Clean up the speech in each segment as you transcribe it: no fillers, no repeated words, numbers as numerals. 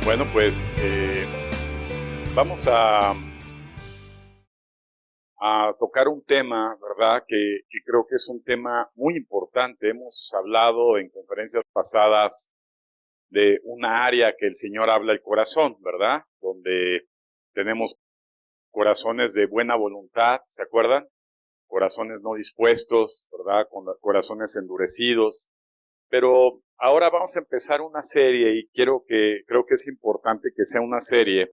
Bueno, pues vamos a tocar un tema, ¿verdad? Que creo que es un tema muy importante. Hemos hablado en conferencias pasadas de una área que el Señor habla el corazón, ¿verdad? Donde tenemos corazones de buena voluntad, ¿se acuerdan? Corazones no dispuestos, ¿verdad? Con corazones endurecidos. Pero ahora vamos a empezar una serie y creo que es importante que sea una serie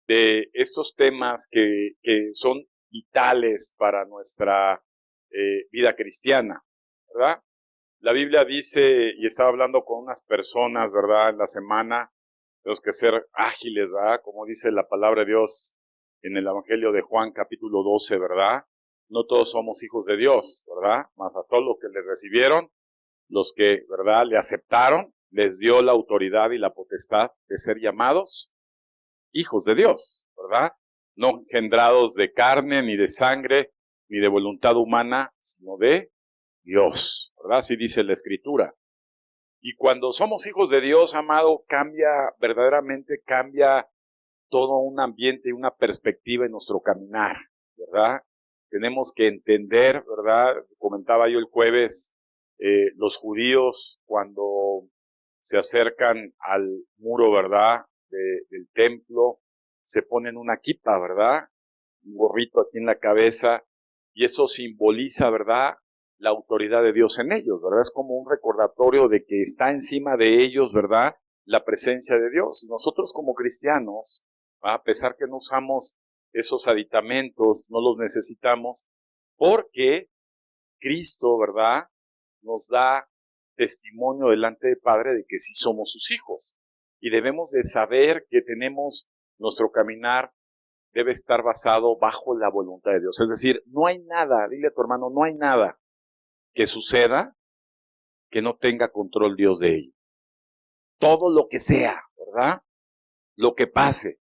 de estos temas que son vitales para nuestra vida cristiana, ¿verdad? La Biblia dice, y estaba hablando con unas personas, ¿verdad? En la semana, tenemos que ser ágiles, ¿verdad? Como dice la palabra de Dios en el Evangelio de Juan, capítulo 12, ¿verdad? No todos somos hijos de Dios, ¿verdad? Mas a todos los que le recibieron, los que, ¿verdad?, le aceptaron, les dio la autoridad y la potestad de ser llamados hijos de Dios, ¿verdad? No engendrados de carne, ni de sangre, ni de voluntad humana, sino de Dios, ¿verdad? Así dice la Escritura. Y cuando somos hijos de Dios, amado, verdaderamente cambia todo un ambiente y una perspectiva en nuestro caminar, ¿verdad? Tenemos que entender, ¿verdad? Comentaba yo el jueves, los judíos cuando se acercan al muro, ¿verdad?, del templo, se ponen una kipa, ¿verdad? Un gorrito aquí en la cabeza, y eso simboliza, ¿verdad?, la autoridad de Dios en ellos, ¿verdad? Es como un recordatorio de que está encima de ellos, ¿verdad?, la presencia de Dios. Nosotros como cristianos, ¿verdad?, a pesar que no usamos esos aditamentos, no los necesitamos, porque Cristo, ¿verdad?, nos da testimonio delante del Padre de que sí somos sus hijos. Y debemos de saber que tenemos nuestro caminar debe estar basado bajo la voluntad de Dios. Es decir, no hay nada, dile a tu hermano, no hay nada que suceda que no tenga control Dios de ello. Todo lo que sea, ¿verdad? Lo que pase,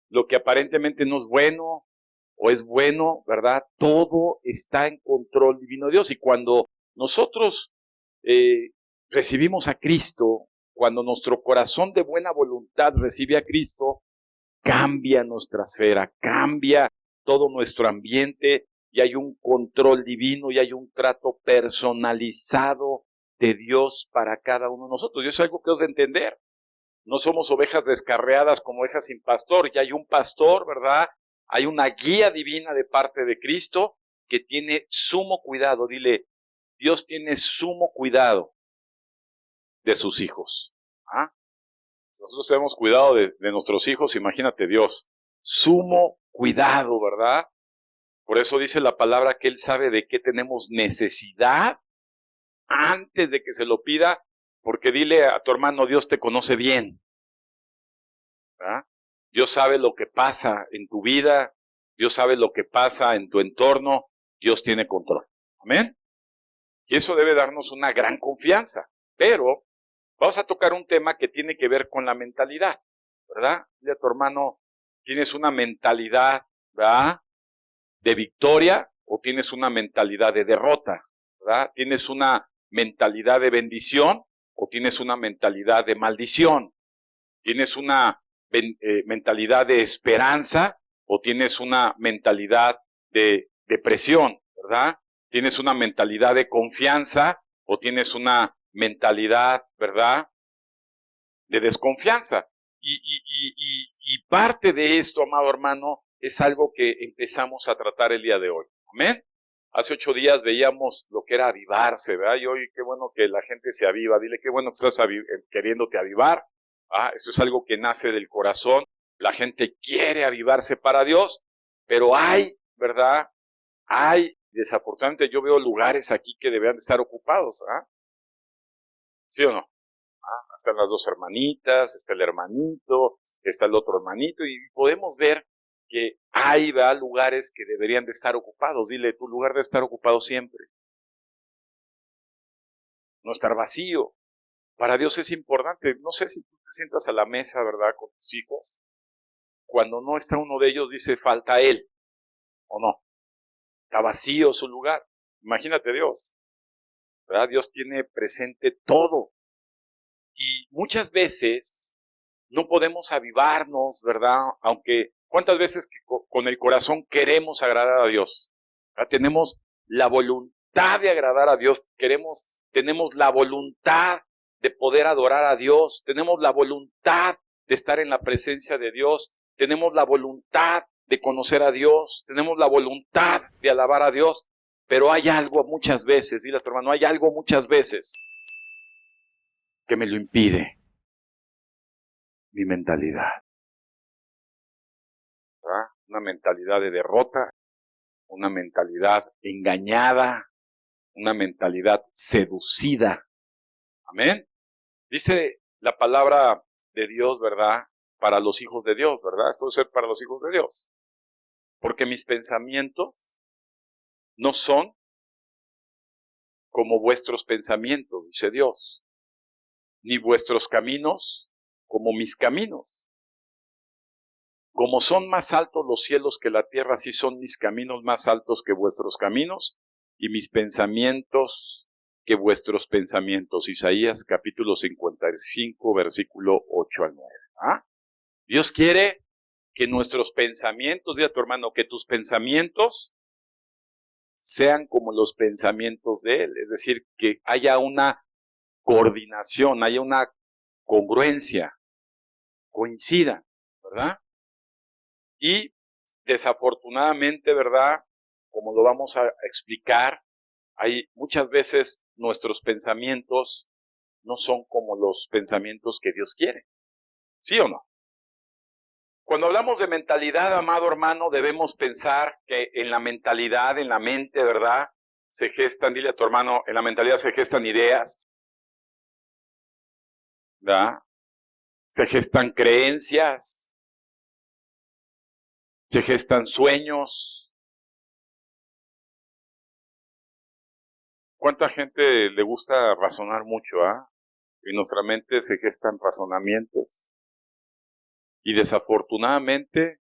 lo que aparentemente no es bueno o es bueno, ¿verdad? Todo está en control divino de Dios. Y cuando nosotros recibimos a Cristo, cuando nuestro corazón de buena voluntad recibe a Cristo, cambia nuestra esfera, cambia todo nuestro ambiente y hay un control divino y hay un trato personalizado de Dios para cada uno de nosotros. Y eso es algo que os de entender. No somos ovejas descarriadas como ovejas sin pastor, ya hay un pastor, ¿verdad? Hay una guía divina de parte de Cristo que tiene sumo cuidado. Dile, Dios tiene sumo cuidado de sus hijos. ¿Ah? Nosotros tenemos cuidado de nuestros hijos, imagínate Dios. Sumo cuidado, ¿verdad? Por eso dice la palabra que Él sabe de qué tenemos necesidad antes de que se lo pida, porque dile a tu hermano, Dios te conoce bien, ¿verdad? Dios sabe lo que pasa en tu vida, Dios sabe lo que pasa en tu entorno, Dios tiene control. Amén. Y eso debe darnos una gran confianza. Pero vamos a tocar un tema que tiene que ver con la mentalidad, ¿verdad? Dile a tu hermano, ¿tienes una mentalidad, ¿verdad?, de victoria o tienes una mentalidad de derrota, ¿verdad? ¿Tienes una mentalidad de bendición o tienes una mentalidad de maldición? ¿Tienes una mentalidad de esperanza o tienes una mentalidad de depresión, ¿verdad? ¿Tienes una mentalidad de confianza o tienes una mentalidad, ¿verdad?, de desconfianza? Y parte de esto, amado hermano, es algo que empezamos a tratar el día de hoy. Amén. Hace 8 días veíamos lo que era avivarse, ¿verdad? Y hoy qué bueno que la gente se aviva. Dile qué bueno que estás queriéndote avivar. Esto es algo que nace del corazón. La gente quiere avivarse para Dios, pero hay, ¿verdad? Desafortunadamente yo veo lugares aquí que deberían de estar ocupados, ¿ah? ¿Sí o no? Están las dos hermanitas, está el hermanito, está el otro hermanito, y podemos ver que hay, ¿verdad?, lugares que deberían de estar ocupados. Dile, tu lugar debe estar ocupado siempre. No estar vacío. Para Dios es importante. No sé si tú te sientas a la mesa, ¿verdad?, con tus hijos. Cuando no está uno de ellos, dice, falta él, ¿o no? Está vacío su lugar. Imagínate Dios, ¿verdad? Dios tiene presente todo. Y muchas veces no podemos avivarnos, ¿verdad? Aunque, ¿cuántas veces que con el corazón queremos agradar a Dios? ¿Verdad? Tenemos la voluntad de agradar a Dios, tenemos la voluntad de poder adorar a Dios, tenemos la voluntad de estar en la presencia de Dios, tenemos la voluntad de conocer a Dios, tenemos la voluntad de alabar a Dios, pero hay algo muchas veces, dile a tu hermano, hay algo muchas veces que me lo impide, mi mentalidad, ¿verdad? Una mentalidad de derrota, una mentalidad engañada, una mentalidad seducida. Amén. Dice la palabra de Dios, ¿verdad? Para los hijos de Dios, ¿verdad? Esto es ser para los hijos de Dios. Porque mis pensamientos no son como vuestros pensamientos, dice Dios, ni vuestros caminos como mis caminos. Como son más altos los cielos que la tierra, así son mis caminos más altos que vuestros caminos, y mis pensamientos que vuestros pensamientos. Isaías capítulo 55, versículo 8 al 9. ¿Ah? Dios quiere que nuestros pensamientos, dile a tu hermano, que tus pensamientos sean como los pensamientos de Él. Es decir, que haya una coordinación, haya una congruencia, coincidan, ¿verdad? Y desafortunadamente, ¿verdad? Como lo vamos a explicar, hay muchas veces nuestros pensamientos no son como los pensamientos que Dios quiere. ¿Sí o no? Cuando hablamos de mentalidad, amado hermano, debemos pensar que en la mentalidad, en la mente, ¿verdad? Se gestan, dile a tu hermano, en la mentalidad se gestan ideas, ¿verdad? Se gestan creencias, se gestan sueños. ¿Cuánta gente le gusta razonar mucho, ah? En nuestra mente se gestan razonamientos y desafortunadamente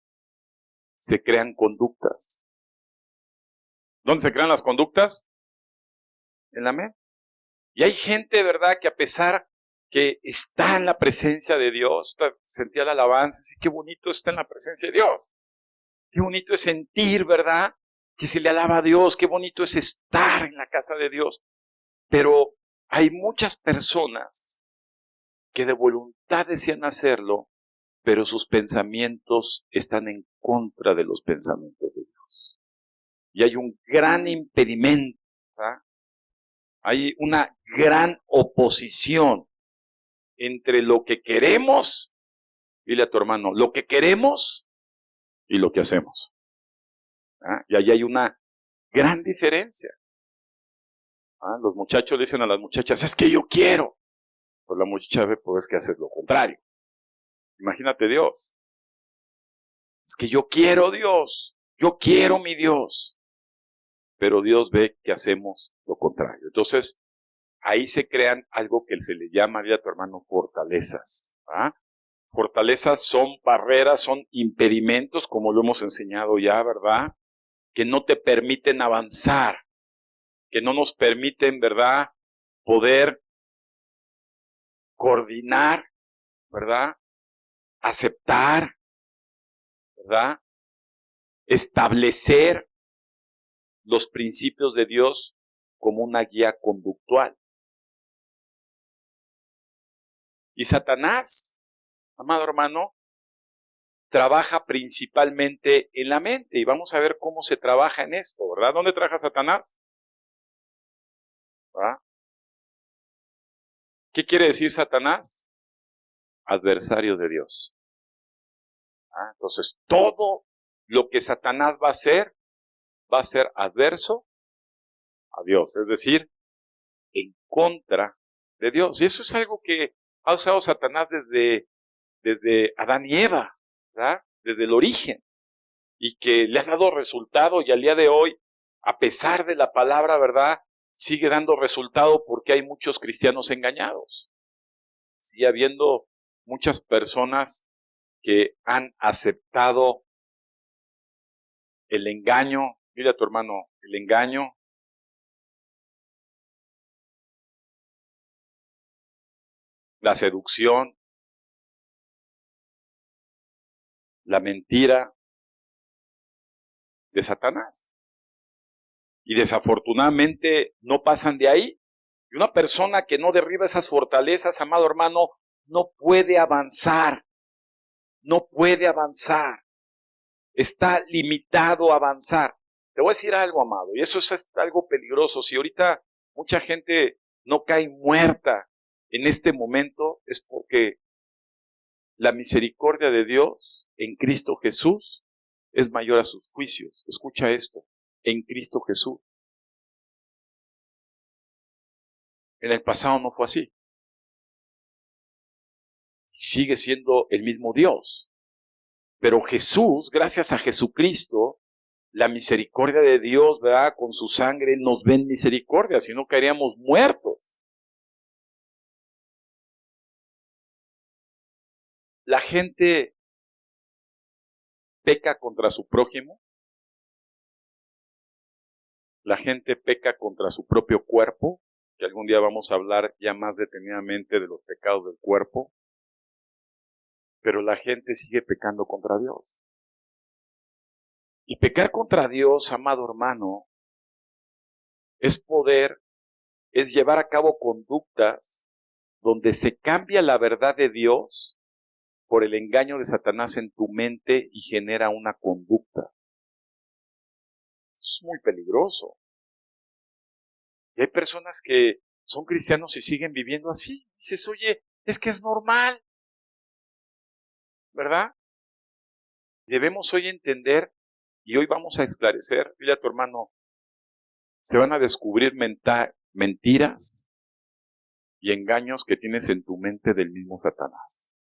se crean conductas. ¿Dónde se crean las conductas? En la mente. Y hay gente, ¿verdad?, que a pesar que está en la presencia de Dios, sentía la alabanza, sí, qué bonito está en la presencia de Dios. Qué bonito es sentir, ¿verdad?, que se le alaba a Dios, qué bonito es estar en la casa de Dios. Pero hay muchas personas que de voluntad desean hacerlo, pero sus pensamientos están en contra de los pensamientos de Dios. Y hay un gran impedimento, ¿verdad? Hay una gran oposición entre lo que queremos, dile a tu hermano, lo que queremos y lo que hacemos. ¿Ah? Y ahí hay una gran diferencia. ¿Ah? Los muchachos le dicen a las muchachas, es que yo quiero. Pues la muchacha ve, pues es que haces lo contrario. Imagínate Dios. Es que yo quiero Dios, yo quiero mi Dios. Pero Dios ve que hacemos lo contrario. Entonces, ahí se crean algo que se le llama, dile a tu hermano, fortalezas. ¿Ah? Fortalezas son barreras, son impedimentos, como lo hemos enseñado ya, ¿verdad? Que no te permiten avanzar, que no nos permiten, ¿verdad?, poder coordinar, ¿verdad?, aceptar, ¿verdad?, establecer los principios de Dios como una guía conductual. Y Satanás, amado hermano, trabaja principalmente en la mente, y vamos a ver cómo se trabaja en esto, ¿verdad? ¿Dónde trabaja Satanás? ¿Verdad? ¿Qué quiere decir Satanás? Adversario de Dios. ¿Ah? Entonces, todo lo que Satanás va a ser adverso a Dios, es decir, en contra de Dios. Y eso es algo que ha usado Satanás desde Adán y Eva, ¿verdad? Desde el origen, y que le ha dado resultado, y al día de hoy, a pesar de la palabra, ¿verdad?, sigue dando resultado porque hay muchos cristianos engañados. Sigue habiendo muchas personas que han aceptado el engaño, dile a tu hermano, el engaño, la seducción, la mentira de Satanás. Y desafortunadamente no pasan de ahí. Y una persona que no derriba esas fortalezas, amado hermano, no puede avanzar. No puede avanzar. Está limitado a avanzar. Te voy a decir algo, amado, y eso es algo peligroso. Si ahorita mucha gente no cae muerta en este momento, es porque la misericordia de Dios en Cristo Jesús es mayor a sus juicios. Escucha esto, en Cristo Jesús. En el pasado no fue así. Sigue siendo el mismo Dios. Pero Jesús, gracias a Jesucristo, la misericordia de Dios, ¿verdad? Con su sangre nos ven misericordia, si no caeríamos muertos. La gente peca contra su prójimo. La gente peca contra su propio cuerpo, que algún día vamos a hablar ya más detenidamente de los pecados del cuerpo. Pero la gente sigue pecando contra Dios. Y pecar contra Dios, amado hermano, es llevar a cabo conductas donde se cambia la verdad de Dios por el engaño de Satanás en tu mente y genera una conducta. Eso es muy peligroso. Y hay personas que son cristianos y siguen viviendo así. Dices, oye, es que es normal, ¿verdad? Debemos hoy entender, y hoy vamos a esclarecer, dile a tu hermano, se van a descubrir mentiras y engaños que tienes en tu mente del mismo Satanás.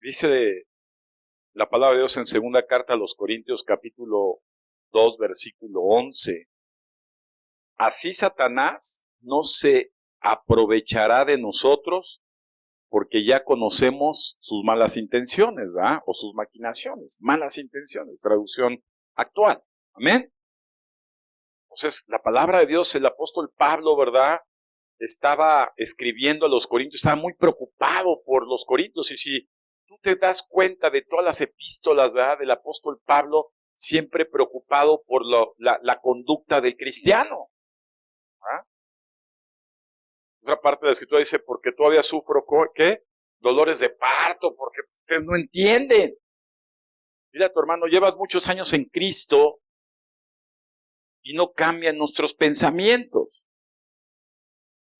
Dice la palabra de Dios en segunda carta a los Corintios capítulo 2 versículo 11. Así Satanás no se aprovechará de nosotros porque ya conocemos sus malas intenciones, ¿verdad? O sus maquinaciones, malas intenciones, traducción actual. Amén. Entonces, la palabra de Dios, el apóstol Pablo, ¿verdad? Estaba escribiendo a los Corintios, estaba muy preocupado por los Corintios. Y si tú te das cuenta de todas las epístolas, ¿verdad? Del apóstol Pablo, siempre preocupado por la conducta del cristiano. ¿Ah? Otra parte de la escritura dice, porque todavía sufro, ¿qué? Dolores de parto, porque ustedes no entienden. Mira, tu hermano, llevas muchos años en Cristo y no cambian nuestros pensamientos.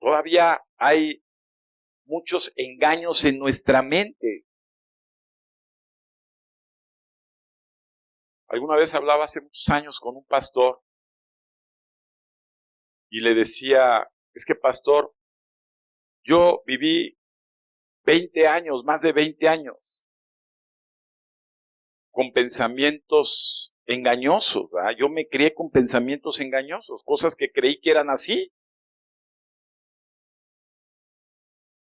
Todavía hay muchos engaños en nuestra mente. Alguna vez hablaba hace muchos años con un pastor y le decía, es que pastor, yo viví 20 años, más de 20 años, con pensamientos engañosos, ¿verdad? Yo me crié con pensamientos engañosos, cosas que creí que eran así.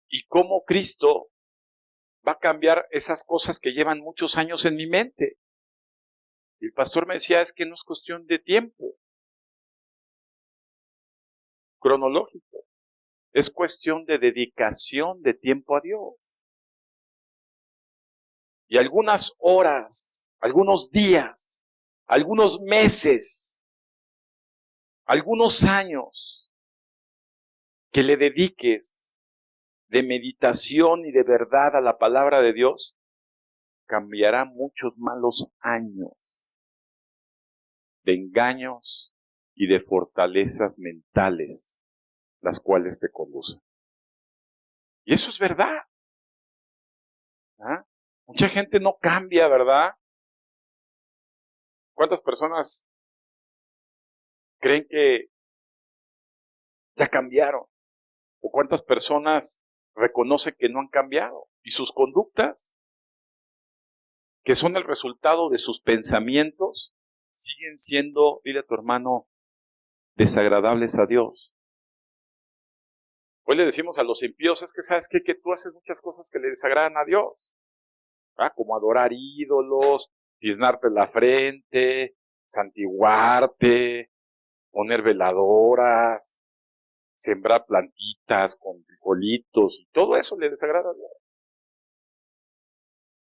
¿Y cómo Cristo va a cambiar esas cosas que llevan muchos años en mi mente? Y el pastor me decía, es que no es cuestión de tiempo cronológico, es cuestión de dedicación de tiempo a Dios. Y algunas horas, algunos días, algunos meses, algunos años que le dediques de meditación y de verdad a la palabra de Dios, cambiará muchos malos años de engaños y de fortalezas mentales, las cuales te conducen. Y eso es verdad. ¿Ah? Mucha gente no cambia, ¿verdad? ¿Cuántas personas creen que ya cambiaron? ¿O cuántas personas reconocen que no han cambiado? Y sus conductas, que son el resultado de sus pensamientos, siguen siendo, dile a tu hermano, desagradables a Dios. Hoy le decimos a los impíos, es que sabes qué, que tú haces muchas cosas que le desagradan a Dios, ¿verdad? Como adorar ídolos, tiznarte la frente, santiguarte, poner veladoras, sembrar plantitas con frijolitos y todo eso le desagrada a Dios.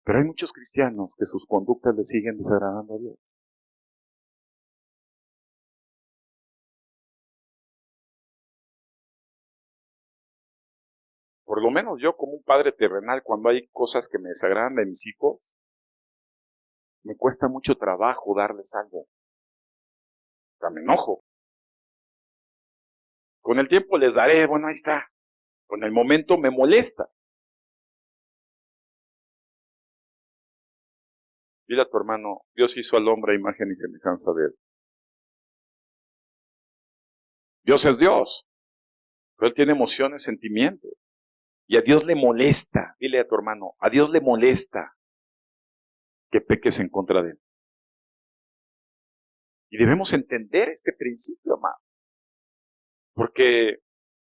Pero hay muchos cristianos que sus conductas le siguen desagradando a Dios. Por lo menos yo como un padre terrenal, cuando hay cosas que me desagradan de mis hijos, me cuesta mucho trabajo darles algo. O sea, me enojo. Con el tiempo les daré, bueno, ahí está. Con el momento me molesta. Dile a tu hermano, Dios hizo al hombre a imagen y semejanza de él. Dios es Dios, pero Él tiene emociones, sentimientos. Y a Dios le molesta, dile a tu hermano, a Dios le molesta que peques en contra de Él. Y debemos entender este principio, amado. Porque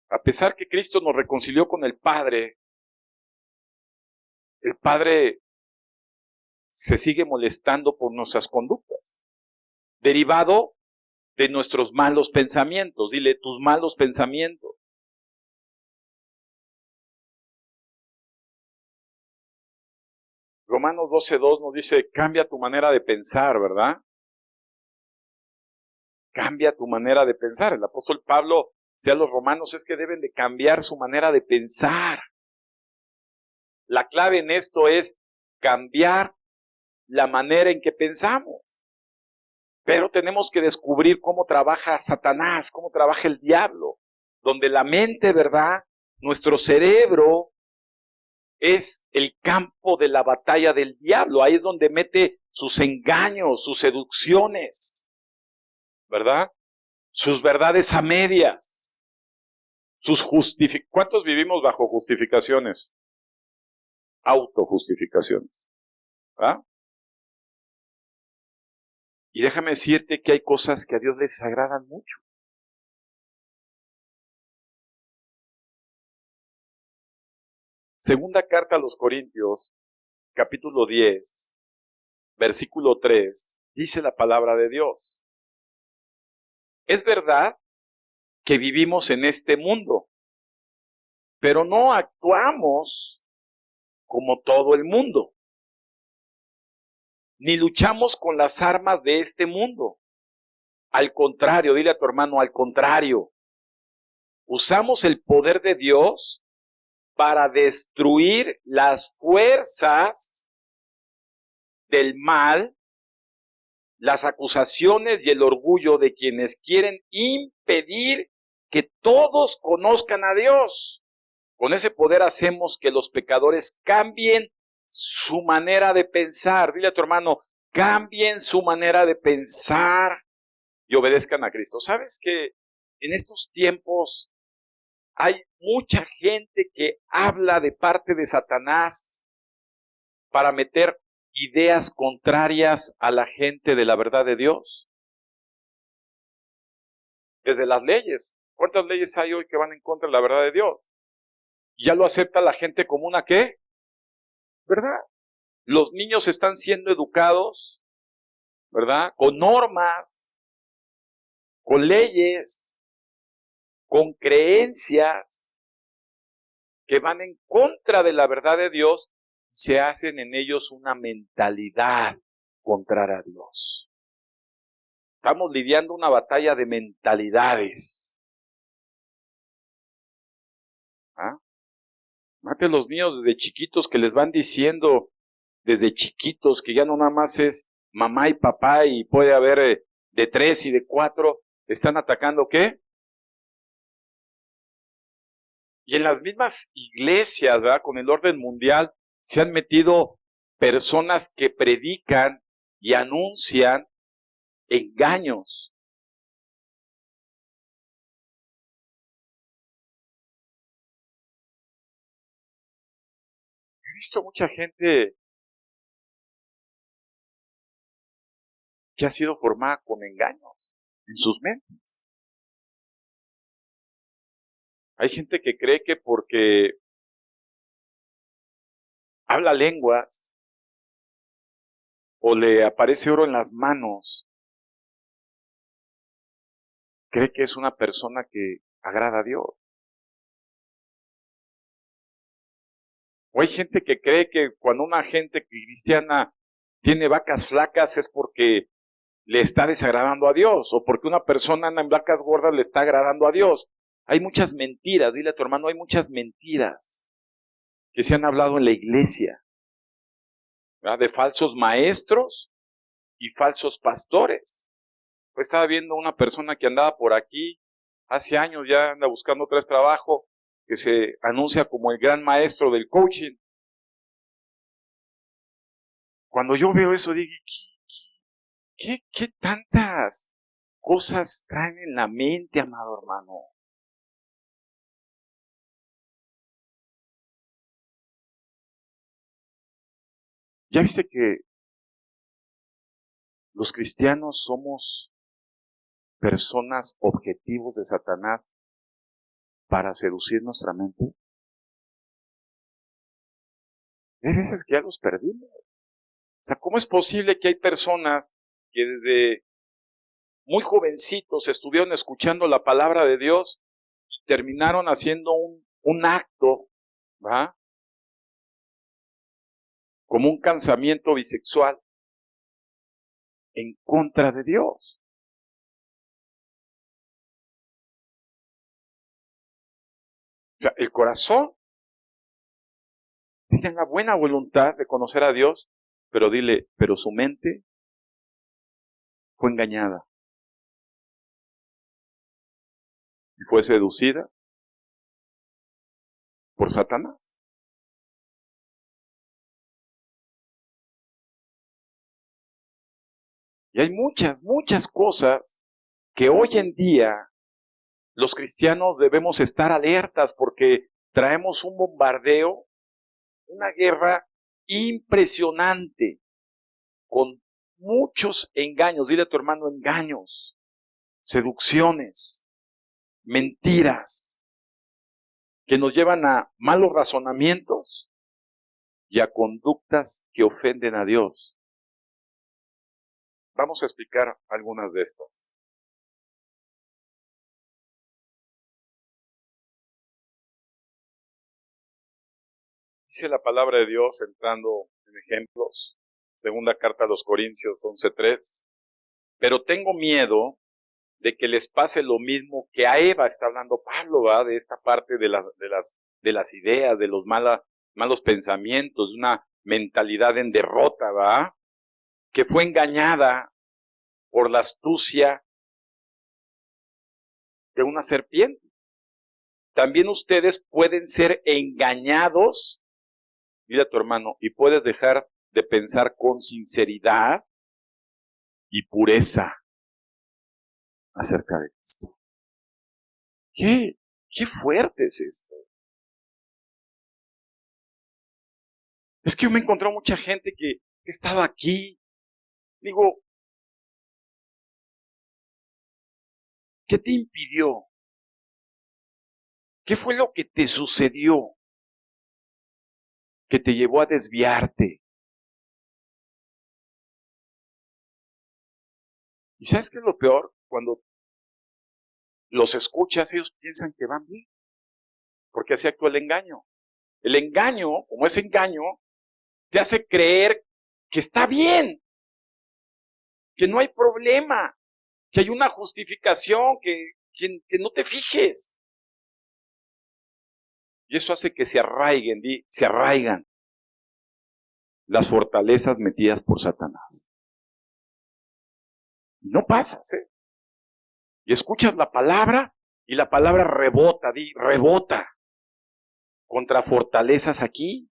a pesar que Cristo nos reconcilió con el Padre se sigue molestando por nuestras conductas, derivado de nuestros malos pensamientos. Dile, tus malos pensamientos. Romanos 12:2 nos dice, cambia tu manera de pensar, ¿verdad? Cambia tu manera de pensar. El apóstol Pablo decía a los romanos es que deben de cambiar su manera de pensar. La clave en esto es cambiar la manera en que pensamos. Pero tenemos que descubrir cómo trabaja Satanás, cómo trabaja el diablo, donde la mente, ¿verdad? Nuestro cerebro es el campo de la batalla del diablo. Ahí es donde mete sus engaños, sus seducciones, ¿verdad? Sus verdades a medias, sus ¿Cuántos vivimos bajo justificaciones? Autojustificaciones, ¿verdad? Y déjame decirte que hay cosas que a Dios le desagradan mucho. Segunda carta a los Corintios, capítulo 10, versículo 3, dice la palabra de Dios. Es verdad que vivimos en este mundo, pero no actuamos como todo el mundo, ni luchamos con las armas de este mundo. Al contrario, dile a tu hermano, al contrario, usamos el poder de Dios para destruir las fuerzas del mal, las acusaciones y el orgullo de quienes quieren impedir que todos conozcan a Dios. Con ese poder hacemos que los pecadores cambien su manera de pensar. Dile a tu hermano, cambien su manera de pensar y obedezcan a Cristo. ¿Sabes que en estos tiempos hay mucha gente que habla de parte de Satanás para meter ideas contrarias a la gente de la verdad de Dios? Desde las leyes. ¿Cuántas leyes hay hoy que van en contra de la verdad de Dios? Ya lo acepta la gente como una ¿qué? ¿Verdad? Los niños están siendo educados, ¿verdad? Con normas, con leyes, con creencias que van en contra de la verdad de Dios, se hacen en ellos una mentalidad contraria a Dios. Estamos lidiando una batalla de mentalidades. ¿Ah? Mate a los niños desde chiquitos que les van diciendo desde chiquitos que ya no nada más es mamá y papá y puede haber de 3 y de 4, están atacando ¿qué? Y en las mismas iglesias, ¿verdad? Con el orden mundial, se han metido personas que predican y anuncian engaños. He visto mucha gente que ha sido formada con engaños en sus mentes. Hay gente que cree que porque habla lenguas o le aparece oro en las manos, cree que es una persona que agrada a Dios. O hay gente que cree que cuando una gente cristiana tiene vacas flacas es porque le está desagradando a Dios, o porque una persona anda en vacas gordas le está agradando a Dios. Hay muchas mentiras, dile a tu hermano, hay muchas mentiras que se han hablado en la iglesia, ¿verdad? De falsos maestros y falsos pastores. Pues estaba viendo una persona que andaba por aquí, hace años ya anda buscando otra vez trabajo, que se anuncia como el gran maestro del coaching. Cuando yo veo eso, digo, ¿qué tantas cosas traen en la mente, amado hermano? ¿Ya viste que los cristianos somos personas objetivos de Satanás para seducir nuestra mente? Hay veces que ya los perdimos. O sea, ¿cómo es posible que hay personas que desde muy jovencitos estuvieron escuchando la palabra de Dios y terminaron haciendo un acto, ¿va? Como un casamiento bisexual en contra de Dios? O sea, el corazón tiene la buena voluntad de conocer a Dios, pero dile, pero su mente fue engañada y fue seducida por Satanás. Y hay muchas cosas que hoy en día los cristianos debemos estar alertas porque traemos un bombardeo, una guerra impresionante con muchos engaños. Dile a tu hermano, engaños, seducciones, mentiras que nos llevan a malos razonamientos y a conductas que ofenden a Dios. Vamos a explicar algunas de estas. Dice la palabra de Dios, entrando en ejemplos, segunda carta a los Corintios 11:3, pero tengo miedo de que les pase lo mismo que a Eva. Está hablando Pablo, ¿va? De esta parte de las ideas, de los malos pensamientos, de una mentalidad en derrota, ¿va? Que fue engañada por la astucia de una serpiente. También ustedes pueden ser engañados, dile a tu hermano, y puedes dejar de pensar con sinceridad y pureza acerca de esto. ¿Qué fuerte es esto? Es que yo me he encontrado mucha gente que estaba aquí. Digo, ¿qué te impidió? ¿Qué fue lo que te sucedió que te llevó a desviarte? ¿Y sabes qué es lo peor? Cuando los escuchas, ellos piensan que van bien, porque así actúa el engaño. El engaño, como es engaño, te hace creer que está bien, que no hay problema, que hay una justificación, que no te fijes. Y eso hace que se arraigan las fortalezas metidas por Satanás. Y no pasas, ¿eh? Y escuchas la palabra y la palabra rebota contra fortalezas aquí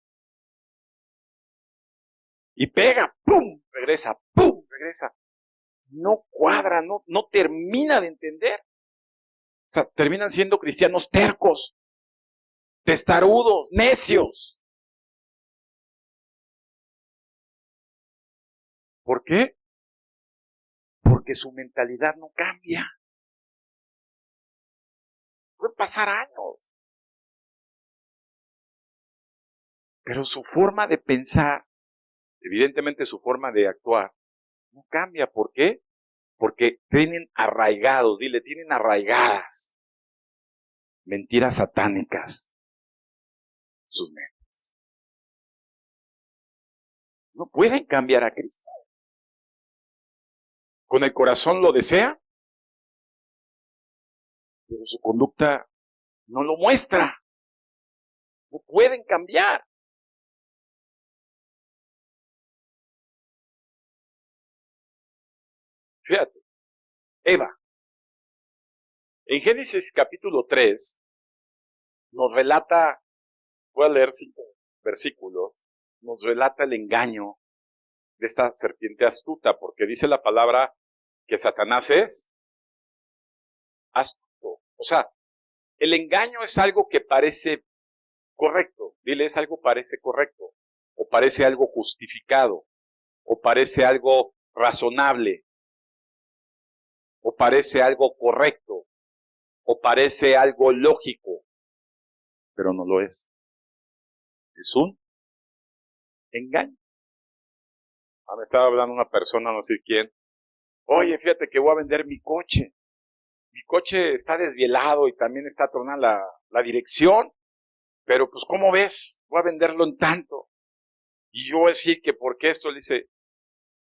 y pega, ¡pum! Regresa. No cuadra, no termina de entender. O sea, terminan siendo cristianos tercos, testarudos, necios. ¿Por qué? Porque su mentalidad no cambia. Pueden pasar años, pero su forma de pensar, evidentemente su forma de actuar, no cambia. ¿Por qué? Porque tienen arraigados, tienen arraigadas mentiras satánicas en sus mentes. No pueden cambiar a Cristo. Con el corazón lo desea, pero su conducta no lo muestra. No pueden cambiar. Fíjate, Eva, en Génesis capítulo 3, nos relata, voy a leer 5 versículos, nos relata el engaño de esta serpiente astuta, porque dice la palabra que Satanás es astuto. O sea, el engaño es algo que parece correcto. Dile, es algo parece correcto, o parece algo justificado, o parece algo razonable, o parece algo correcto, o parece algo lógico, pero no lo es. Es un engaño. Me estaba hablando una persona, no sé quién. Oye, fíjate que voy a vender mi coche. Mi coche está desvielado y también está tronando la dirección. Pero pues, ¿cómo ves? Voy a venderlo en tanto. Y yo voy a decir que porque esto, le dice,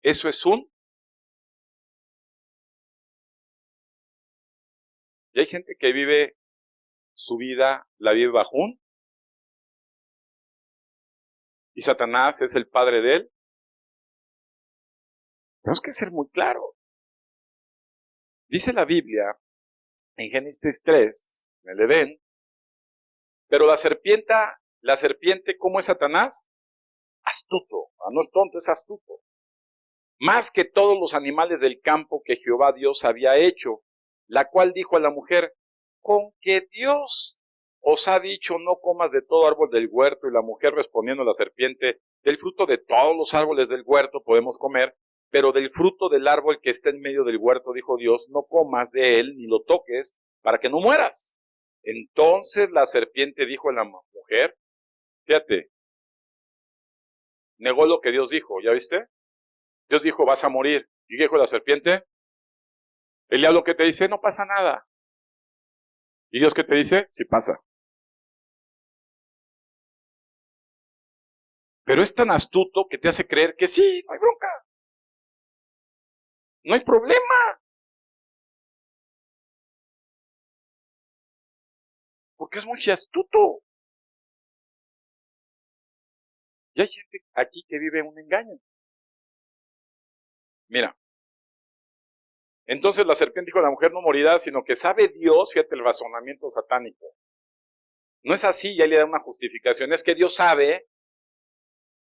eso es un... Y hay gente que vive su vida, la vive bajo un... Y Satanás es el padre de él. Tenemos que ser muy claros. Dice la Biblia, en Génesis 3, en el Edén, pero la serpiente, ¿cómo es Satanás? Astuto. No es tonto, es astuto. Más que todos los animales del campo que Jehová Dios había hecho, la cual dijo a la mujer, con que Dios os ha dicho no comas de todo árbol del huerto, y la mujer respondiendo a la serpiente, del fruto de todos los árboles del huerto podemos comer, pero del fruto del árbol que está en medio del huerto, dijo Dios, no comas de él ni lo toques para que no mueras. Entonces la serpiente dijo a la mujer, fíjate, negó lo que Dios dijo, ¿ya viste? Dios dijo, vas a morir. ¿Y qué dijo la serpiente? El diablo que te dice, no pasa nada. ¿Y Dios qué te dice? Sí pasa. Pero es tan astuto que te hace creer que sí, no hay bronca. No hay problema. Porque es muy astuto. Y hay gente aquí que vive un engaño. Mira. Entonces la serpiente dijo a la mujer, no morirá, sino que sabe Dios, fíjate el razonamiento satánico. No es así, ya le da una justificación. Es que Dios sabe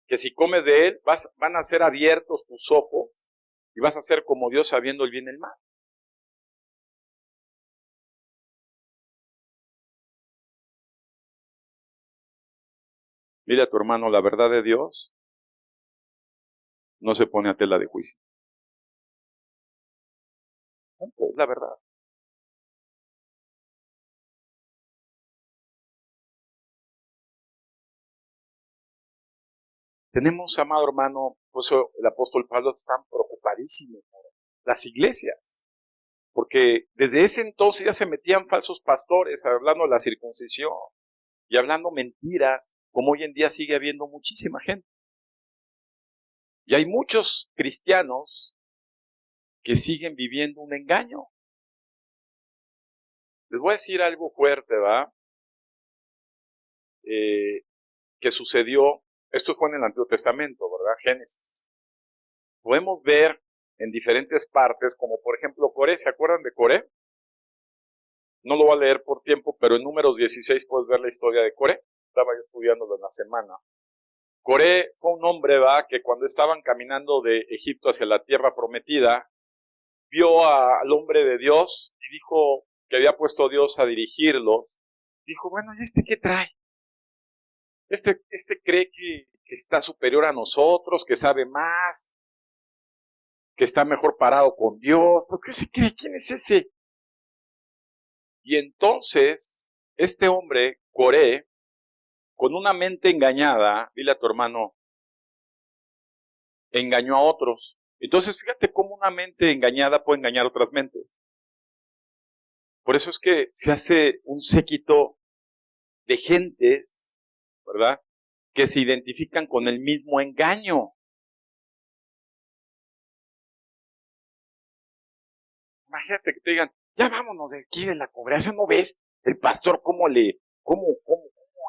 que si comes de él, van a ser abiertos tus ojos y vas a ser como Dios sabiendo el bien y el mal. Dile a tu hermano, la verdad de Dios no se pone a tela de juicio. Es la verdad. Tenemos, amado hermano, por eso el apóstol Pablo está preocupadísimo por las iglesias, porque desde ese entonces ya se metían falsos pastores hablando de la circuncisión y hablando mentiras, como hoy en día sigue habiendo muchísima gente. Y hay muchos cristianos que siguen viviendo un engaño. Les voy a decir algo fuerte, ¿va? Que sucedió, esto fue en el Antiguo Testamento, ¿verdad? Génesis. Podemos ver en diferentes partes, como por ejemplo Coré, ¿se acuerdan de Coré? No lo voy a leer por tiempo, pero en Números 16 puedes ver la historia de Coré. Estaba yo estudiándolo en la semana. Coré fue un hombre, ¿va? Que cuando estaban caminando de Egipto hacia la tierra prometida, vio al hombre de Dios y dijo que había puesto a Dios a dirigirlos. Dijo, bueno, ¿y este qué trae? Este cree que está superior a nosotros, que sabe más, que está mejor parado con Dios. ¿Por qué se cree? ¿Quién es ese? Y entonces, este hombre, Coré, con una mente engañada, dile a tu hermano, engañó a otros. Entonces, fíjate cómo una mente engañada puede engañar a otras mentes. Por eso es que se hace un séquito de gentes, ¿verdad?, que se identifican con el mismo engaño. Imagínate que te digan, ya vámonos de aquí de la congregación, ¿no ves? El pastor cómo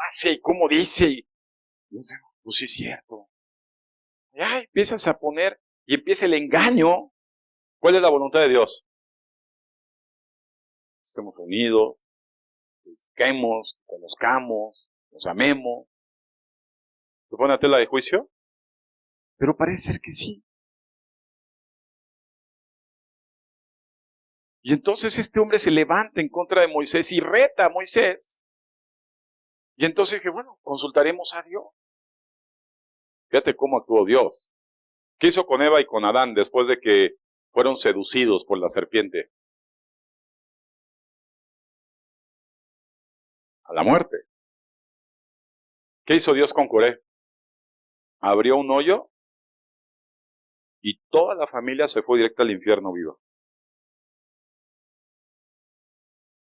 hace y cómo dice. Y, pues sí es cierto. Ya empiezas a poner y empieza el engaño. ¿Cuál es la voluntad de Dios? Estemos unidos, busquemos, conozcamos, nos amemos. ¿Se pone a tela de juicio? Pero parece ser que sí. Y entonces este hombre se levanta en contra de Moisés y reta a Moisés. Y entonces dije, bueno, consultaremos a Dios. Fíjate cómo actuó Dios. ¿Qué hizo con Eva y con Adán después de que fueron seducidos por la serpiente? A la muerte. ¿Qué hizo Dios con Coré? Abrió un hoyo y toda la familia se fue directa al infierno viva.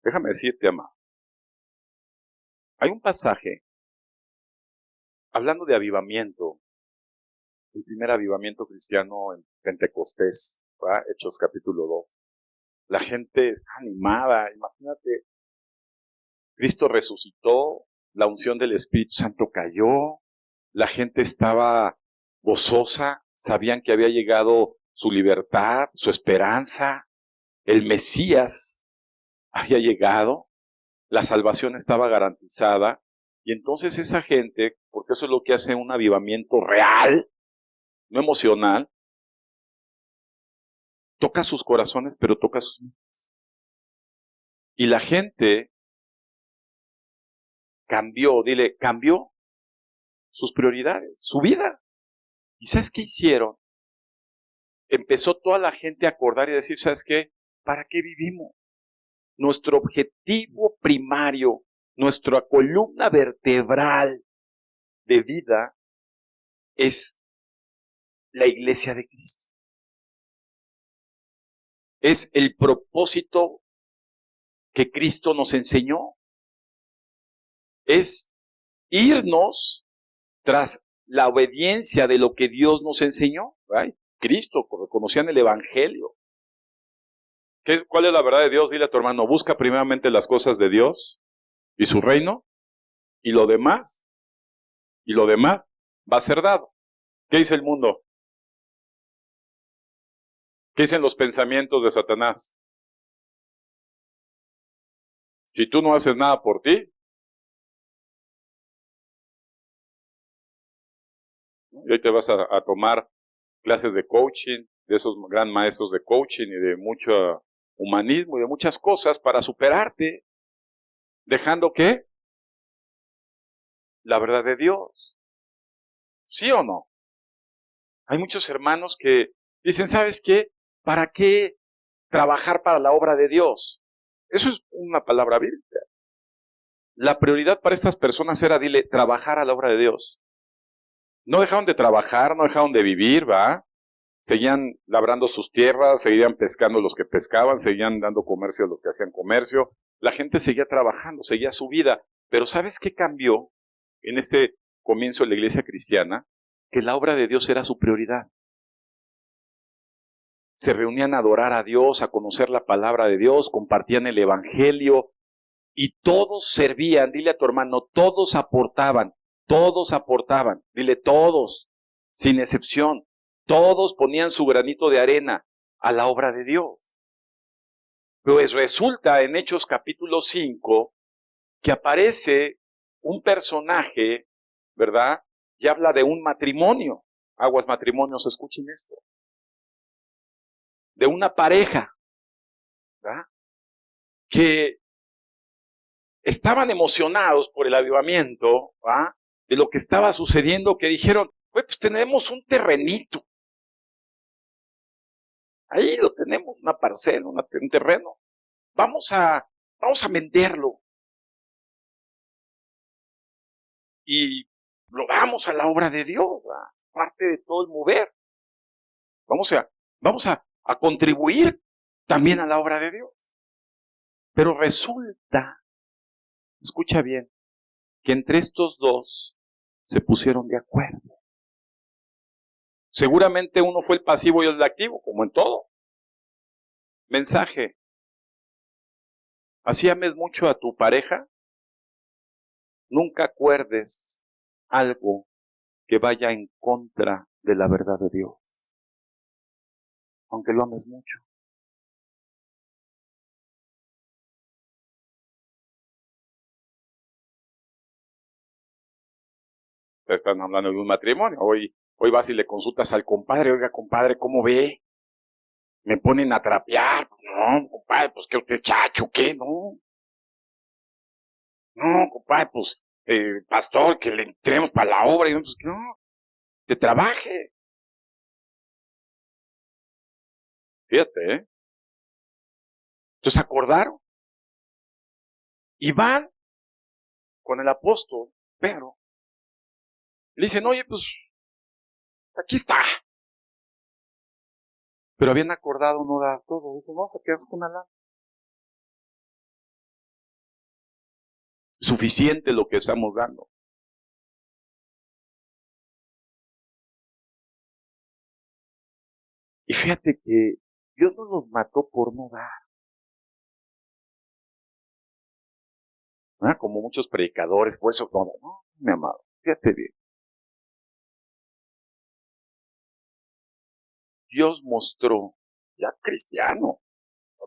Déjame decirte, amado. Hay un pasaje hablando de avivamiento, el primer avivamiento cristiano en Pentecostés, ¿verdad? Hechos capítulo 2. La gente está animada, imagínate, Cristo resucitó, la unción del Espíritu Santo cayó, la gente estaba gozosa, sabían que había llegado su libertad, su esperanza, el Mesías había llegado, la salvación estaba garantizada, y entonces esa gente, porque eso es lo que hace un avivamiento real, no emocional, toca sus corazones, pero toca sus mentes. Y la gente cambió sus prioridades, su vida. ¿Y sabes qué hicieron? Empezó toda la gente a acordar y a decir, ¿sabes qué? ¿Para qué vivimos? Nuestro objetivo primario, nuestra columna vertebral de vida es la iglesia de Cristo. Es el propósito que Cristo nos enseñó. Es irnos tras la obediencia de lo que Dios nos enseñó. ¿Right? Cristo, reconocían el Evangelio. ¿Cuál es la verdad de Dios? Dile a tu hermano, busca primeramente las cosas de Dios y su reino, y lo demás va a ser dado. ¿Qué dice el mundo? ¿Qué dicen los pensamientos de Satanás? Si tú no haces nada por ti, y hoy te vas a tomar clases de coaching, de esos gran maestros de coaching y de mucho humanismo y de muchas cosas para superarte, dejando ¿qué? La verdad de Dios. ¿Sí o no? Hay muchos hermanos que dicen, ¿sabes qué? ¿Para qué trabajar para la obra de Dios? Eso es una palabra bíblica. La prioridad para estas personas era, trabajar a la obra de Dios. No dejaron de trabajar, no dejaron de vivir, ¿va? Seguían labrando sus tierras, seguían pescando los que pescaban, seguían dando comercio a los que hacían comercio. La gente seguía trabajando, seguía su vida. Pero ¿sabes qué cambió en este comienzo de la iglesia cristiana? Que la obra de Dios era su prioridad. Se reunían a adorar a Dios, a conocer la palabra de Dios, compartían el evangelio y todos servían. Dile a tu hermano, todos aportaban, dile todos, sin excepción. Todos ponían su granito de arena a la obra de Dios. Pues resulta en Hechos capítulo 5 que aparece un personaje, ¿verdad? Y habla de un matrimonio. Aguas matrimonios, escuchen esto. De una pareja, ¿verdad? Que estaban emocionados por el avivamiento, ¿verdad? De lo que estaba sucediendo, que dijeron, pues tenemos un terrenito. Ahí lo tenemos, una parcela, un terreno. Vamos a venderlo. Y lo damos a la obra de Dios, ¿verdad? Parte de todo el mover. Vamos a contribuir también a la obra de Dios. Pero resulta, escucha bien, que entre estos dos se pusieron de acuerdo. Seguramente uno fue el pasivo y el activo, como en todo. Mensaje. Así ames mucho a tu pareja, nunca acuerdes algo que vaya en contra de la verdad de Dios, aunque lo ames mucho. Están hablando de un matrimonio. Hoy vas y le consultas al compadre, oiga, compadre, ¿cómo ve? Me ponen a trapear. No, compadre, pues que usted chacho, ¿qué? No. No, compadre, pues, pastor, que le entremos para la obra. Y no, pues, no, que trabaje. Fíjate, ¿eh? Entonces acordaron y van con el apóstol Pedro. Le dicen, oye, pues, aquí está. Pero habían acordado no dar todo. Dijo, no, se quedas con una lana. Suficiente lo que estamos dando. Y fíjate que Dios no los mató por no dar. ¿Ah? Como muchos predicadores, pues eso todo. No, mi amado, fíjate bien. Dios mostró, ya cristiano.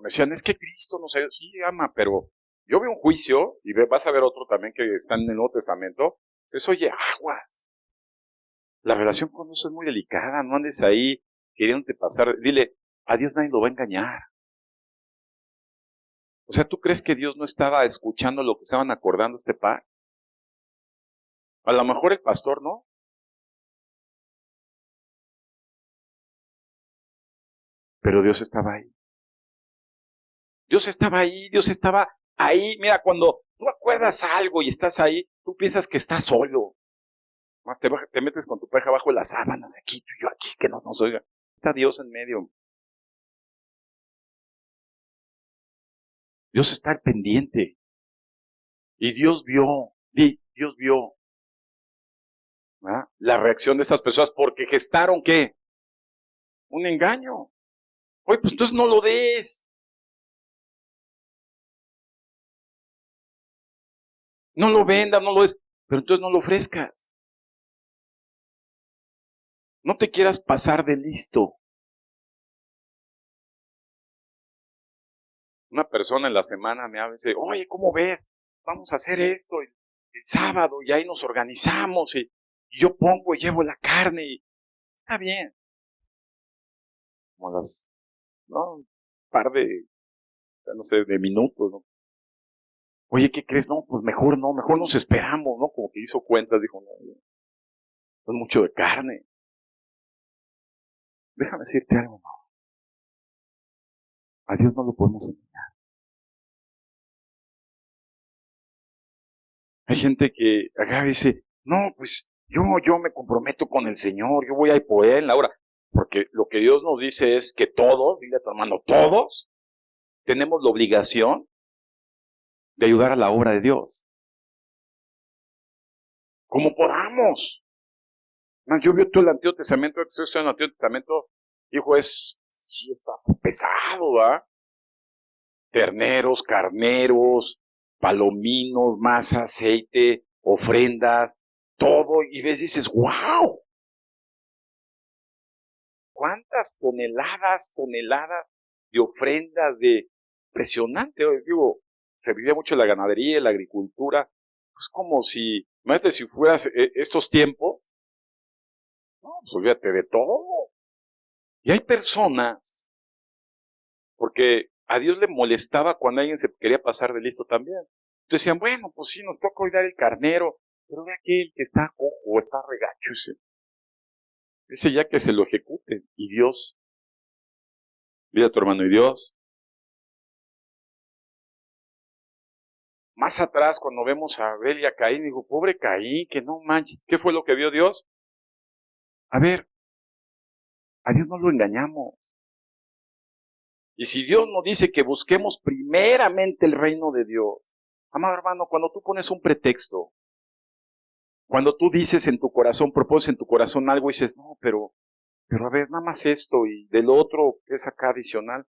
Me decían, es que Cristo nos ayuda. Sí, ama, pero yo veo un juicio, y vas a ver otro también que está en el Nuevo Testamento. Entonces, oye, aguas. La relación con Dios es muy delicada, no andes ahí queriéndote pasar. Dile, a Dios nadie lo va a engañar. O sea, ¿tú crees que Dios no estaba escuchando lo que estaban acordando este par? A lo mejor el pastor no, pero Dios estaba ahí. Dios estaba ahí, Dios estaba ahí. Mira, cuando tú acuerdas algo y estás ahí, tú piensas que estás solo. Más te metes con tu pareja bajo las sábanas, aquí, tú y yo aquí, que no nos oiga. Está Dios en medio. Dios está al pendiente. Y Dios vio, Dios vio, ¿verdad?, la reacción de esas personas porque gestaron, ¿qué? Un engaño. Oye, pues entonces no lo des. No lo vendas, no lo des. Pero entonces no lo ofrezcas. No te quieras pasar de listo. Una persona en la semana me habla y dice, oye, ¿cómo ves? Vamos a hacer esto el sábado y ahí nos organizamos y yo pongo y llevo la carne y está bien. Como no, un par de, no sé, de minutos, ¿no? Oye, ¿qué crees? No, pues mejor nos esperamos, ¿no? Como que hizo cuentas, dijo, no, es mucho de carne. Déjame decirte algo, no. A Dios no lo podemos engañar. Hay gente que acá dice, no, pues yo me comprometo con el Señor, yo voy a ir por Él ahora. Porque lo que Dios nos dice es que todos, dile a tu hermano, todos tenemos la obligación de ayudar a la obra de Dios. Como podamos. Más yo veo todo el Antiguo Testamento, estoy en el Antiguo Testamento, hijo, sí está pesado, ¿va? Terneros, carneros, palominos, masa, aceite, ofrendas, todo, y ves, dices, wow, cuántas toneladas de ofrendas, de impresionante. Digo, se vivía mucho la ganadería, la agricultura, pues como si, imagínate si fueras estos tiempos, no, pues olvídate de todo. Y hay personas, porque a Dios le molestaba cuando alguien se quería pasar de listo también. Entonces decían, bueno, pues sí, nos toca hoy dar el carnero, pero ve aquel que está cojo, está regacho, ese ya que se lo ejecute. Y Dios, mira a tu hermano, y Dios. Más atrás, cuando vemos a Abel y a Caín, digo, pobre Caín, que no manches, ¿qué fue lo que vio Dios? A ver, a Dios no lo engañamos. Y si Dios nos dice que busquemos primeramente el reino de Dios, amado hermano, cuando tú pones un pretexto, cuando tú dices en tu corazón, propones en tu corazón algo y dices, no, pero a ver, nada más esto y del otro que es acá adicional,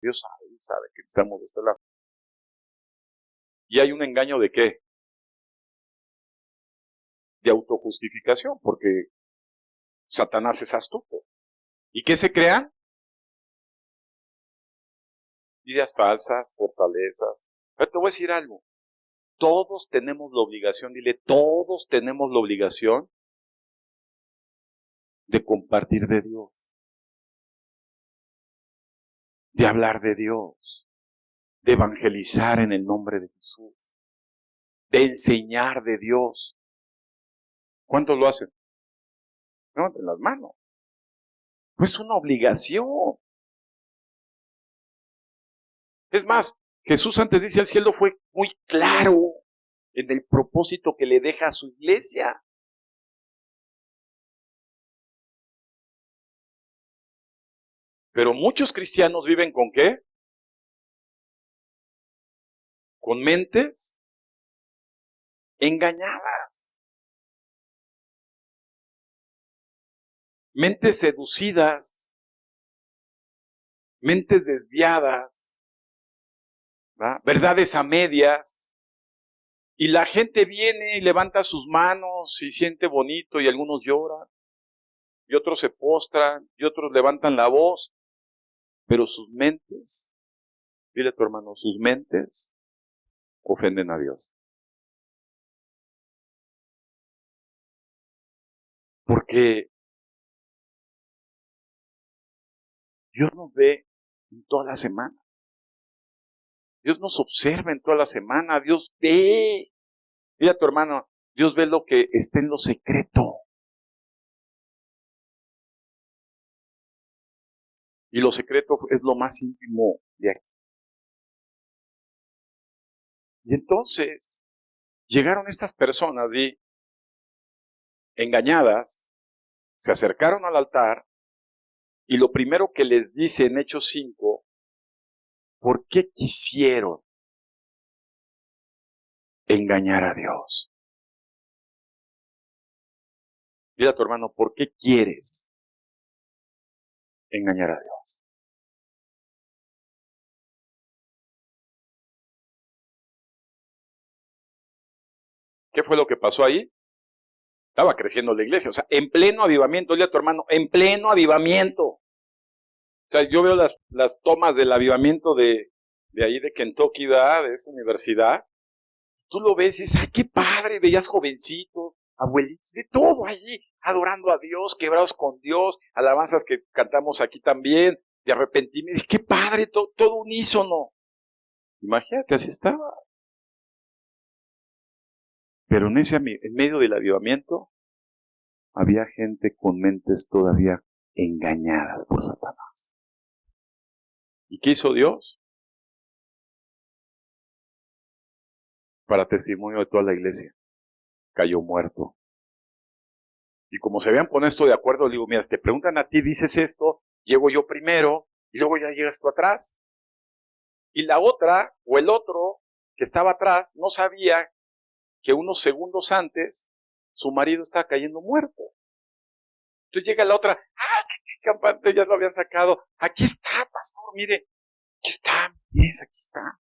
Dios sabe que estamos de este lado. Y hay un engaño de qué? De autojustificación, porque Satanás es astuto. ¿Y qué se crean? Ideas falsas, fortalezas. Pero te voy a decir algo. Todos tenemos la obligación, dile, todos tenemos la obligación de compartir de Dios, de hablar de Dios, de evangelizar en el nombre de Jesús, de enseñar de Dios. ¿Cuántos lo hacen? Levanten las manos. No es una obligación. Es más, Jesús antes dice al cielo fue muy claro en el propósito que le deja a su iglesia. Pero muchos cristianos viven ¿con qué? Con mentes engañadas. Mentes seducidas. Mentes desviadas. ¿Va? Verdades a medias. Y la gente viene y levanta sus manos y siente bonito y algunos lloran. Y otros se postran y otros levantan la voz. Pero sus mentes, dile a tu hermano, sus mentes ofenden a Dios. Porque Dios nos ve en toda la semana. Dios nos observa en toda la semana. Dios ve. Dile a tu hermano, Dios ve lo que está en lo secreto. Y lo secreto es lo más íntimo de aquí. Y entonces llegaron estas personas engañadas, se acercaron al altar y lo primero que les dice en Hechos 5, ¿por qué quisieron engañar a Dios? Dile a tu hermano, ¿por qué quieres engañar a Dios? ¿Qué fue lo que pasó ahí? Estaba creciendo la iglesia, o sea, en pleno avivamiento, dile a tu hermano, en pleno avivamiento. O sea, yo veo las tomas del avivamiento de ahí de Kentucky, ¿verdad? De esa universidad. Tú lo ves y dices, ¡ay, qué padre! Veías jovencitos, abuelitos, de todo allí, adorando a Dios, quebrados con Dios, alabanzas que cantamos aquí también, de arrepentimiento. ¡Qué padre! Todo unísono. Imagínate, así estaba. Pero en medio del avivamiento, había gente con mentes todavía engañadas por Satanás. ¿Y qué hizo Dios? Para testimonio de toda la iglesia, cayó muerto. Y como se habían puesto de acuerdo, le digo, mira, te preguntan a ti, dices esto, llego yo primero, y luego ya llegas tú atrás. Y la otra, o el otro, que estaba atrás, no sabía que unos segundos antes, su marido estaba cayendo muerto. Entonces llega la otra, ¡ah, qué campante! Ya lo habían sacado. Aquí está, pastor, mire, aquí está, aquí está.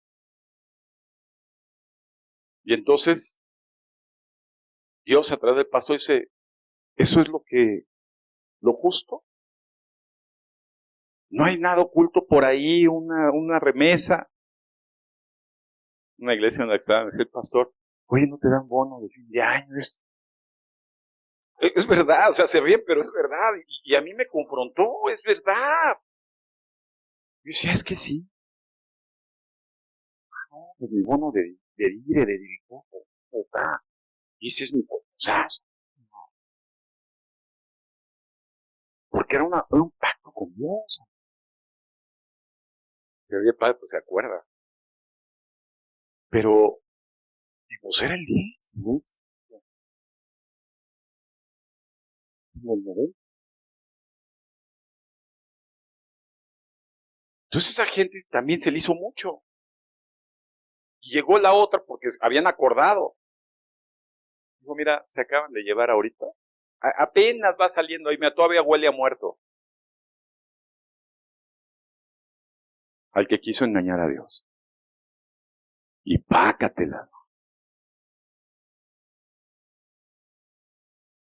Y entonces, Dios a través del pastor dice, ¿eso es lo justo? No hay nada oculto por ahí, una remesa. Una iglesia en la que estaba el pastor, oye, no te dan bono de fin de año. Es verdad, o sea, se ríen, pero es verdad. Y a mí me confrontó, es verdad. Yo decía, es que sí. No, pues mi bono de dire, de dirigir, y ese es mi posazo. Porque era un pacto con Dios. Se ríe padre, pues se acuerda. Pero, pues era el 10, ¿no? En el 90. Entonces esa gente también se le hizo mucho. Y llegó la otra porque habían acordado. Dijo, mira, se acaban de llevar ahorita. Apenas va saliendo ahí, mira, todavía huele a muerto. Al que quiso engañar a Dios. Y pácatela.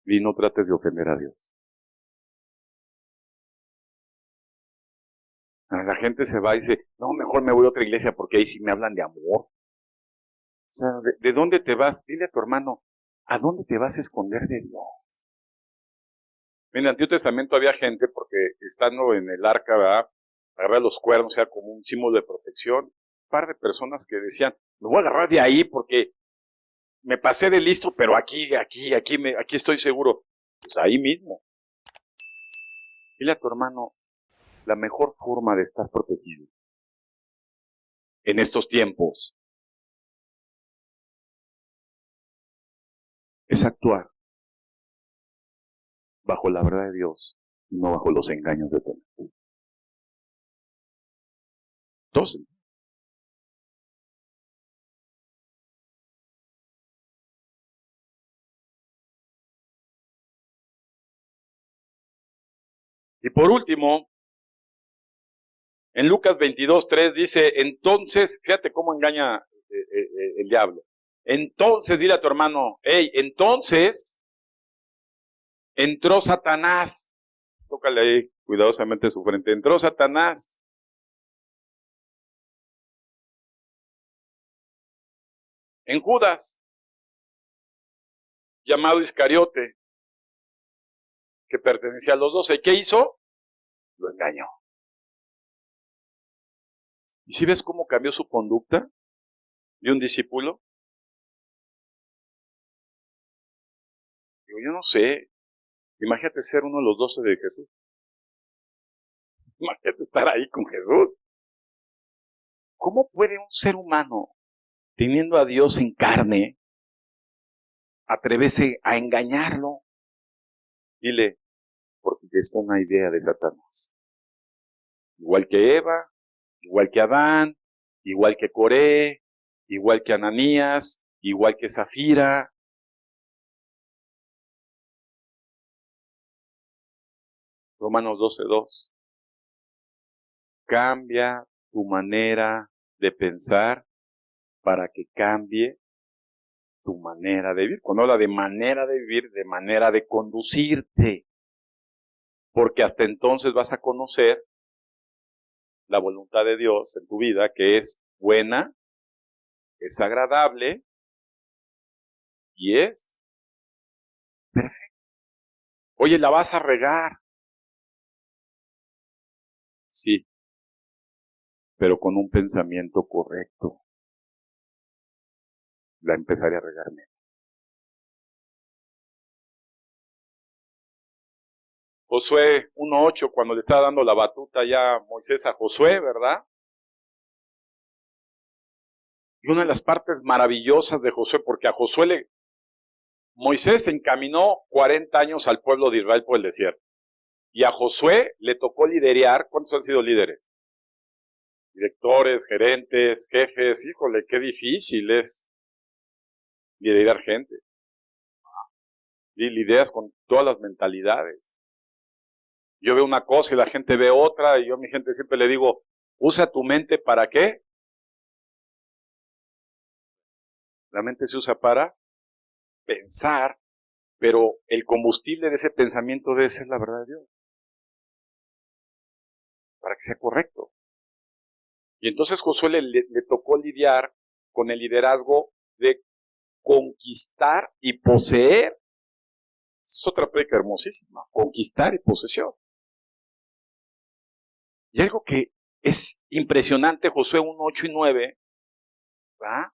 Y no trates de ofender a Dios. La gente se va y dice, no, mejor me voy a otra iglesia porque ahí sí me hablan de amor. O sea, ¿de dónde te vas? Dile a tu hermano, ¿a dónde te vas a esconder de Dios? En el Antiguo Testamento había gente, porque estando en el arca, ¿verdad? Agarrar los cuernos, o sea, como un símbolo de protección. Un par de personas que decían, me voy a agarrar de ahí porque me pasé de listo, pero aquí estoy seguro. Pues ahí mismo. Dile a tu hermano, la mejor forma de estar protegido en estos tiempos es actuar bajo la verdad de Dios y no bajo los engaños de todo. Entonces, y por último, en Lucas 22:3 dice, entonces, fíjate cómo engaña el diablo. Entonces, dile a tu hermano, hey, entonces entró Satanás. Tócale ahí cuidadosamente su frente. Entró Satanás. En Judas, llamado Iscariote, que pertenecía a los 12. ¿Qué hizo? Lo engañó. ¿Y si ves cómo cambió su conducta de un discípulo? Digo, yo no sé. Imagínate ser uno de los 12 de Jesús. Imagínate estar ahí con Jesús. ¿Cómo puede un ser humano, teniendo a Dios en carne, atreverse a engañarlo? Dile, porque esto es una idea de Satanás. Igual que Eva, igual que Adán, igual que Coré, igual que Ananías, igual que Zafira. Romanos 12:2. Cambia tu manera de pensar para que cambie tu manera de vivir. Cuando habla de manera de vivir, de manera de conducirte. Porque hasta entonces vas a conocer la voluntad de Dios en tu vida, que es buena, es agradable y es perfecta. Oye, ¿la vas a regar? Sí, pero con un pensamiento correcto. La empezaré a regarme. Josué 1:8, cuando le estaba dando la batuta ya Moisés a Josué, ¿verdad? Y una de las partes maravillosas de Josué, porque a Josué Moisés encaminó 40 años al pueblo de Israel por el desierto. Y a Josué le tocó liderar. ¿Cuántos han sido líderes? Directores, gerentes, jefes. Híjole, qué difícil es liderar gente. Y lideras con todas las mentalidades. Yo veo una cosa y la gente ve otra, y yo a mi gente siempre le digo, usa tu mente ¿para qué? La mente se usa para pensar, pero el combustible de ese pensamiento debe ser la verdad de Dios, para que sea correcto. Y entonces Josué le tocó lidiar con el liderazgo de conquistar y poseer. Es otra prédica hermosísima, conquistar y posesión. Y algo que es impresionante, Josué 1:8 y 9, ¿verdad?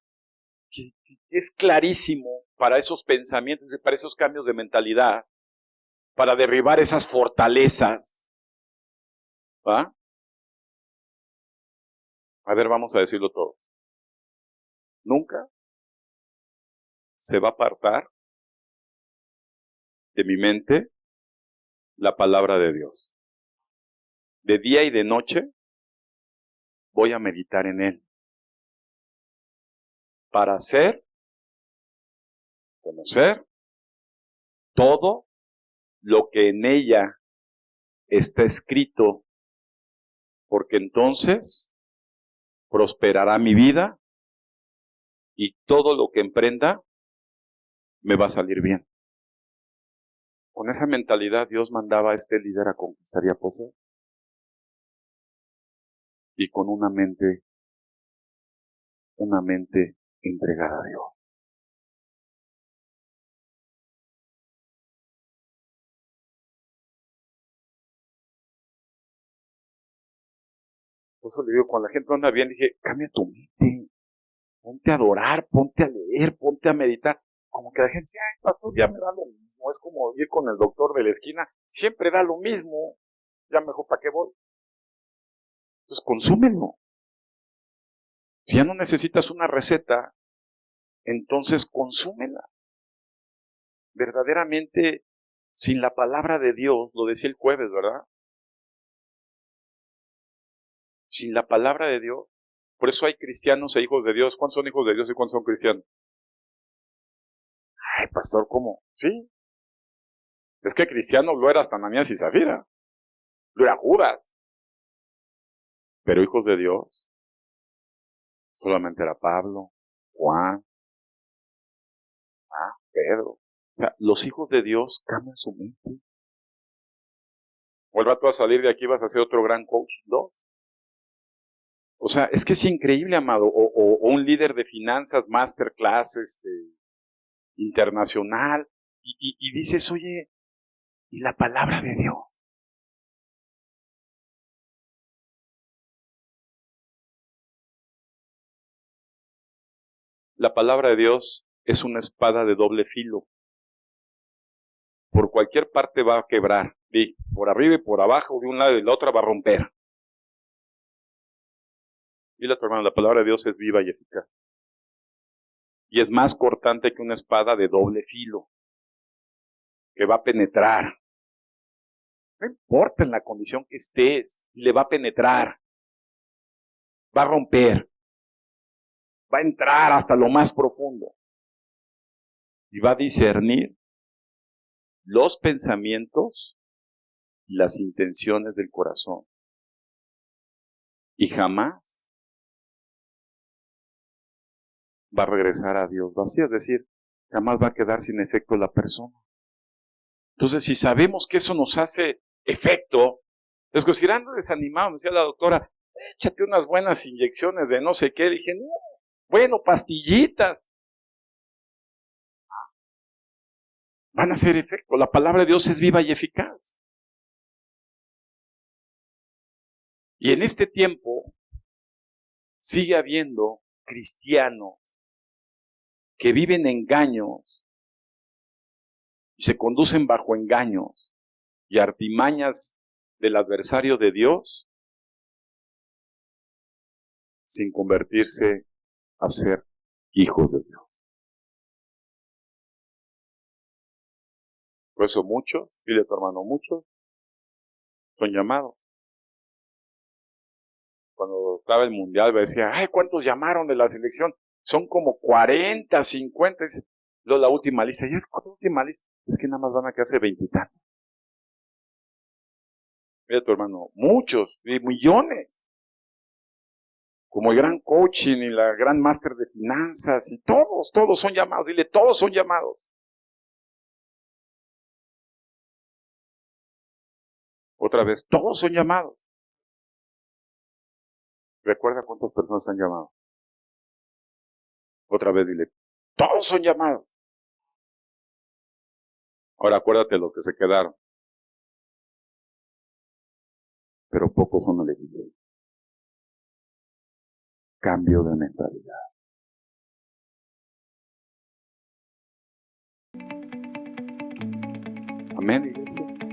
Que es clarísimo para esos pensamientos, para esos cambios de mentalidad, para derribar esas fortalezas. ¿Va? A ver, vamos a decirlo todo. Nunca se va a apartar de mi mente la palabra de Dios. De día y de noche voy a meditar en él. Para conocer todo lo que en ella está escrito, porque entonces prosperará mi vida y todo lo que emprenda me va a salir bien. Con esa mentalidad Dios mandaba a este líder a conquistar y a poseer. Y con una mente entregada a Dios. Por eso le digo, cuando la gente anda bien, dije, cambia tu mente, ponte a adorar, ponte a leer, ponte a meditar. Como que la gente dice, ay, pastor, ya me da lo mismo, es como ir con el doctor de la esquina, siempre da lo mismo, ya mejor, ¿para qué voy? Entonces, consúmelo. Si ya no necesitas una receta, entonces consúmela. Verdaderamente, sin la palabra de Dios, lo decía el jueves, ¿verdad? Sin la palabra de Dios. Por eso hay cristianos e hijos de Dios. ¿Cuántos son hijos de Dios y cuántos son cristianos? Ay, pastor, ¿cómo? Sí. Es que cristiano lo era hasta Ananías y Zafira. Lo era Judas. Pero hijos de Dios, solamente era Pablo, Juan, Pedro. O sea, los hijos de Dios cambian su mente. Vuelva tú a salir de aquí, vas a ser otro gran coach, ¿no? O sea, es que es increíble, amado. O un líder de finanzas, masterclass, internacional. Y dices, oye, ¿y la palabra de Dios? La palabra de Dios es una espada de doble filo. Por cualquier parte va a quebrar. Y por arriba y por abajo, de un lado y del otro va a romper. Dile a tu hermano, la palabra de Dios es viva y eficaz. Y es más cortante que una espada de doble filo. Que va a penetrar. No importa en la condición que estés, le va a penetrar. Va a romper. Va a entrar hasta lo más profundo. Y va a discernir los pensamientos y las intenciones del corazón. Y jamás va a regresar a Dios vacío, es decir, jamás va a quedar sin efecto la persona. Entonces, si sabemos que eso nos hace efecto, los que irán desanimados, decía la doctora, échate unas buenas inyecciones de no sé qué. Dije, no, bueno, pastillitas. Van a hacer efecto. La palabra de Dios es viva y eficaz. Y en este tiempo sigue habiendo cristianos que viven engaños y se conducen bajo engaños y artimañas del adversario de Dios sin convertirse a ser hijos de Dios. Por eso muchos, dile a tu hermano, muchos son llamados. Cuando estaba el mundial, me decía, ay, ¿cuántos llamaron de la selección? Son como 40, 50. Dice, luego la última lista. ¿Y cuál última lista? Es que nada más van a quedarse 20 y tantos. Mira tu hermano, muchos, y millones. Como el gran coaching y la gran máster de finanzas, y todos son llamados. Dile, todos son llamados. Otra vez, todos son llamados. Recuerda cuántas personas han llamado. Otra vez dile, todos son llamados. Ahora acuérdate los que se quedaron. Pero pocos son elegidos. Cambio de mentalidad. Amén, iglesia.